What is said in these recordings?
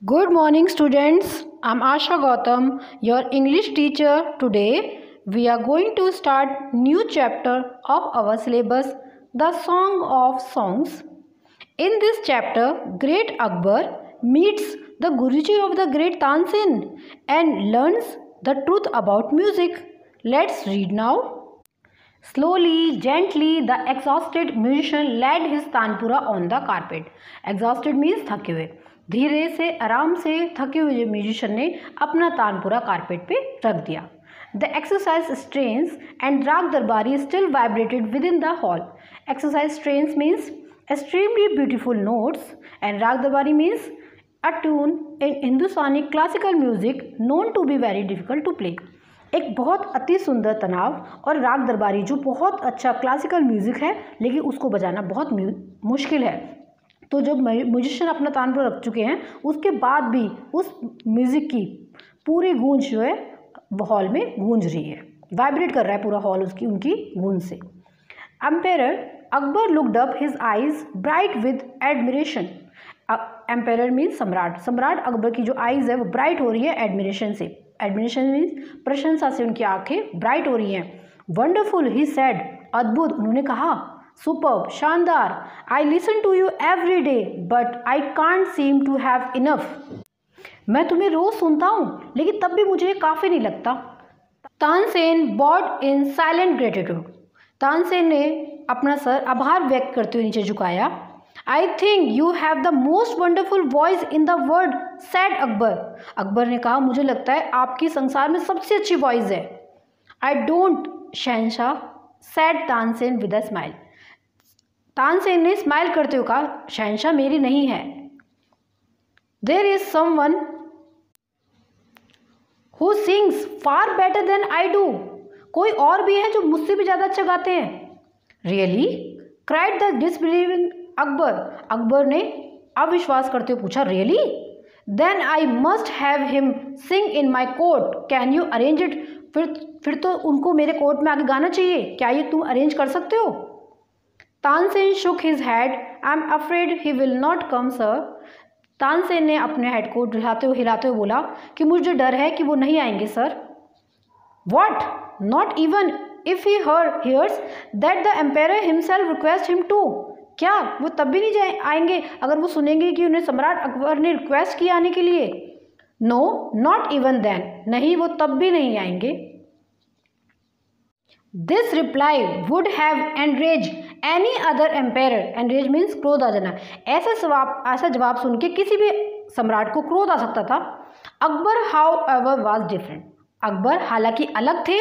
Good morning, students. I'm Asha Gautam, your English teacher. Today, we are going to start new chapter of our syllabus, the Song of Songs. In this chapter, Great Akbar meets the Guruji of the Great Tansin and learns the truth about music. Let's read now. Slowly, gently, the exhausted musician laid his tanpura on the carpet. Exhausted means थके हुए. धीरे से आराम से थके हुए musician ने अपना तानपुरा कारपेट पे रख दिया. The exercise strains and Rag Darbari still vibrated within the hall. Exercise strains means extremely beautiful notes and Rag Darbari means a tune in Hindustani classical music known to be very difficult to play. एक बहुत अति सुंदर तनाव और राग दरबारी जो बहुत अच्छा क्लासिकल म्यूज़िक है लेकिन उसको बजाना बहुत मुश्किल है. तो जब म्यूजिशियन अपना तानपुरा रख चुके हैं उसके बाद भी उस म्यूज़िक की पूरी गूंज जो है हॉल में गूंज रही है, वाइब्रेट कर रहा है पूरा हॉल उसकी उनकी गूंज से. Emperor Akbar looked up his eyes bright with admiration. Emperor means सम्राट. सम्राट अकबर की जो आईज है वो ब्राइट हो रही है एडमिरेशन से. एडमिरेशन मीन्स प्रशंसा से उनकी आंखें ब्राइट हो रही हैं. वंडरफुल ही सेड, अद्भुत. उन्होंने कहा. सुपर्ब, शानदार. I listen to you every day but I can't seem to have enough. मैं तुम्हें रोज सुनता हूँ लेकिन तब भी मुझे काफ़ी नहीं लगता. Tansen bowed in silent gratitude. Tansen ने अपना सर आभार व्यक्त करते हुए नीचे झुकाया. I think you have the most wonderful voice in the world said Akbar. Akbar ने कहा मुझे लगता है आपकी संसार में सबसे अच्छी वॉइस है. I don't Shahenshah said Tansen with a smile. Tansen ने स्माइल करते हुए कहा शहनशाह मेरी नहीं है. There is someone who sings far better than I do. कोई और भी है जो मुझसे भी ज़्यादा अच्छा गाते हैं. Really cried the disbelieving Akbar. Akbar ने अविश्वास करते हुए पूछा really. Then I must have him sing in my court. Can you arrange it. फिर तो उनको मेरे कोर्ट में आके गाना चाहिए. क्या ये तुम अरेंज कर सकते हो. Tansen shook his head. I am afraid he will not come sir. Tansen ने अपने हेड को हिलाते हुए बोला कि मुझे डर है कि वो नहीं आएंगे sir. What. Not even if he hears that the emperor himself requests him to. क्या वो तब भी नहीं आएंगे अगर वो सुनेंगे कि उन्हें सम्राट अकबर ने रिक्वेस्ट किया आने के लिए. No not even then. नहीं वो तब भी नहीं आएंगे. This reply would have enraged any other emperor. Enraged means क्रोध आ जाना. ऐसा जवाब सुन के किसी भी सम्राट को क्रोध आ सकता था. Akbar how ever was different. Akbar हालांकि अलग थे.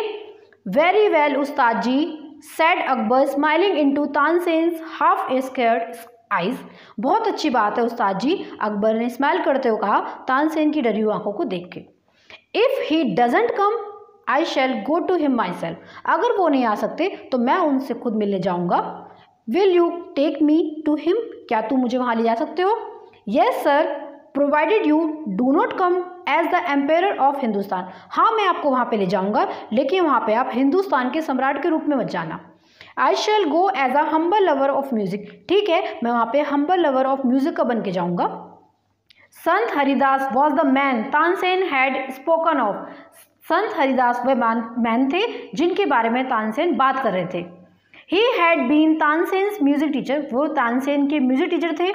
वेरी वेल उस्ताद जी said Akbar smiling into Tansen's half scared eyes. बहुत अच्छी बात है उस्ताद जी. अकबर ने स्माइल करते हुए कहा तानसेन की डरी हुई आंखों को देख के. If he doesn't come I shall go to him myself. अगर वो नहीं आ सकते तो मैं उनसे खुद मिलने जाऊंगा. Will you take me to him. क्या तुम मुझे वहां ले जा सकते हो. Yes sir provided you do not come as the emperor of Hindustan. हाँ मैं आपको वहाँ पे ले जाऊँगा लेकिन वहाँ पे आप हिंदुस्तान के सम्राट के रूप में मत जाना. I shall go as a humble lover of music. ठीक है मैं वहाँ पे हम्बल लवर ऑफ म्यूजिक का बन के जाऊँगा. संत Haridas was the man Tansen had spoken of. संत हरिदास वह मैन थे जिनके बारे में तानसेन बात कर रहे थे. He had been Tansen's music teacher. वो तानसेन के म्यूजिक टीचर थे.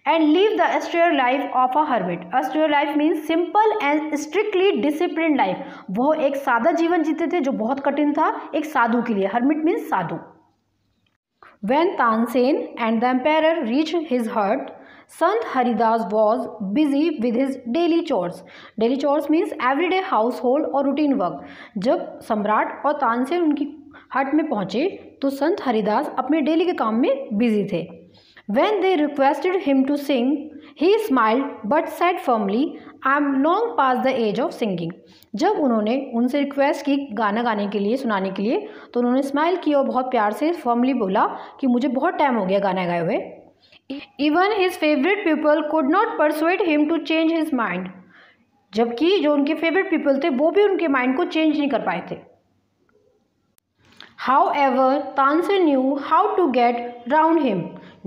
And live the austere life of a hermit. Austere life means simple and strictly disciplined life. वो एक सादा जीवन जीते थे जो बहुत कठिन था एक साधु के लिए. Hermit means Sadhu. When Tansen and the emperor reached his hut, Sant Haridas was busy with his daily chores. Daily chores means everyday household और routine work. जब सम्राट और तानसेन उनकी हट में पहुंचे तो संत हरिदास अपने डेली के काम में बिजी थे. When they requested him to sing, he smiled but said firmly, I am long past the age of singing. जब उन्होंने उनसे रिक्वेस्ट की गाना गाने के लिए सुनाने के लिए तो उन्होंने स्माइल की और बहुत प्यार से फर्मली बोला कि मुझे बहुत टाइम हो गया गाना गाए हुए. Even his favorite people could not persuade him to change his mind. जबकि जो उनके फेवरेट पीपल थे वो भी उनके माइंड को चेंज नहीं कर पाए थे. However, Tansen knew how to get round him.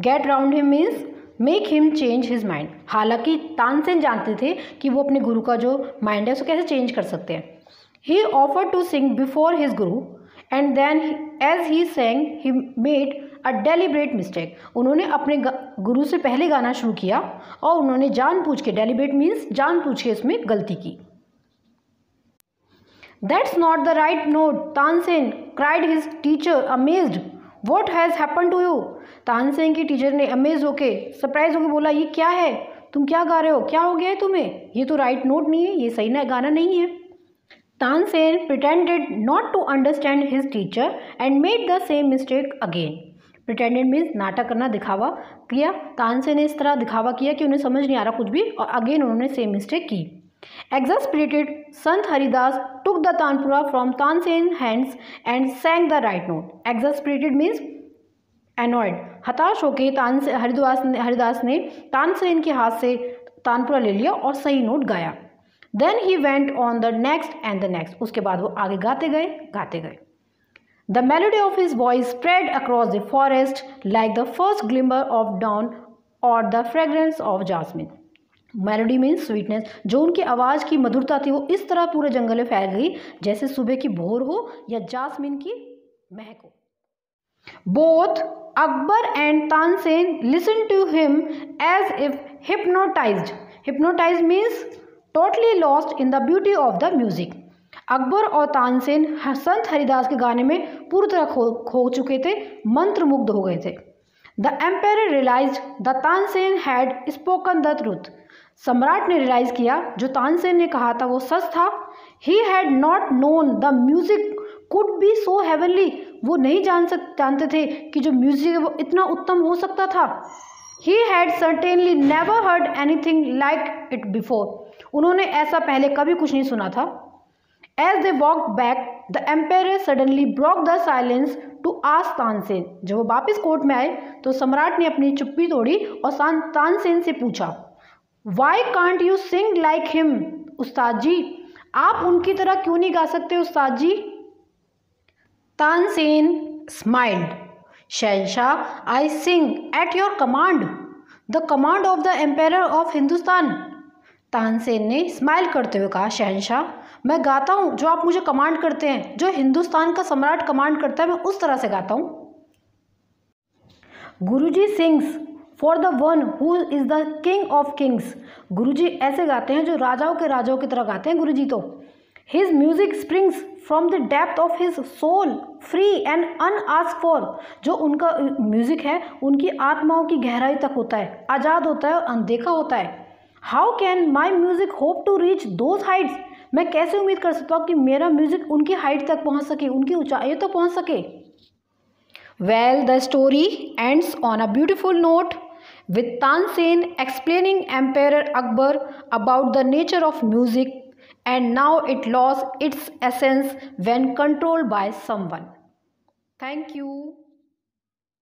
Get round him means make him change his mind. हालांकि तानसेन जानते थे कि वो अपने गुरु का जो माइंड है उसे कैसे चेंज कर सकते हैं। He offer to sing before his guru and then as he sang he made a deliberate mistake. उन्होंने अपने गुरु से पहले गाना शुरू किया और उन्होंने जानबूझ के, डेलिब्रेट मीन्स जानबूझ के, इसमें गलती की। That's not the right note, Tansen, cried his teacher amazed. What has happened to you? Tansen की टीचर ने अमेज होके, सरप्राइज होके बोला, ये क्या है, तुम क्या गा रहे हो, क्या हो गया है तुम्हें, ये तो राइट नोट नहीं है, ये सही ना गाना नहीं है। Tansen pretended not to understand his teacher and made the same mistake again. Pretended means नाटक करना, दिखावा किया। तानसेन ने इस तरह दिखावा किया कि उन्हें समझ नहीं आ रहा कुछ भी, और अगेन उन्होंने सेम मिस्टेक की। Exasperated, Sant Haridas took the tanpura from Tansen's hands and sang the right note. Exasperated means annoyed. हताश होके हरिदास ने तानसेन के हाथ से तानपुरा ले लिया और सही नोट गाया। Then he went on the next and the next. उसके बाद वो आगे गाते गए। The melody of his voice spread across the forest like the first glimmer of dawn or the fragrance of jasmine. Melody means sweetness. जो उनकी आवाज़ की मधुरता थी वो इस तरह पूरे जंगल में फैल गई जैसे सुबह की भोर हो या जासमीन की महक हो। Both Akbar and Tansen listen to him as if hypnotised. Hypnotised means totally lost in the beauty of the music. Akbar और तानसेन संत हरिदास के गाने में पूरी तरह खो चुके थे, मंत्रमुग्ध हो गए थे। The emperor realised the Tansen had spoken the truth. सम्राट ने रियलाइज किया जो तानसेन ने कहा था वो सच था। He had not known the music could be so heavenly. वो नहीं जानते थे कि जो म्यूजिक है वो इतना उत्तम हो सकता था। He had certainly never heard anything like it before. उन्होंने ऐसा पहले कभी कुछ नहीं सुना था। As they walked back the emperor suddenly broke the silence to ask Tansen. जब वो वापस कोर्ट में आए तो सम्राट ने अपनी चुप्पी तोड़ी और तानसेन से पूछा, why can't you sing like him? उस्ताद जी, आप उनकी तरह क्यों नहीं गा सकते उस्ताद जी? Tansen smiled, Shahenshah, I sing at your command, the command of the empire of Hindustan. Tansen ने स्माइल करते हुए कहा, शहंशाह, मैं गाता हूँ जो आप मुझे कमांड करते हैं, जो हिंदुस्तान का सम्राट कमांड करता है, मैं उस तरह से गाता हूँ। Guruji sings for the one who is the king of kings. गुरुजी ऐसे गाते हैं जो राजाओं की तरह गाते हैं गुरुजी तो। His music springs from the depth of his soul, free and unasked for. जो उनका म्यूजिक है उनकी आत्माओं की गहराई तक होता है, आज़ाद होता है और अनदेखा होता है। How can my music hope to reach those heights? मैं कैसे उम्मीद कर सकता हूँ कि मेरा म्यूजिक उनकी हाइट तक पहुँच सके, उनकी ऊंचाइयों तक पहुँच सके। Well, the story ends on a beautiful note with Tansen explaining Emperor Akbar about the nature of music and now it lost its essence when controlled by someone. Thank you.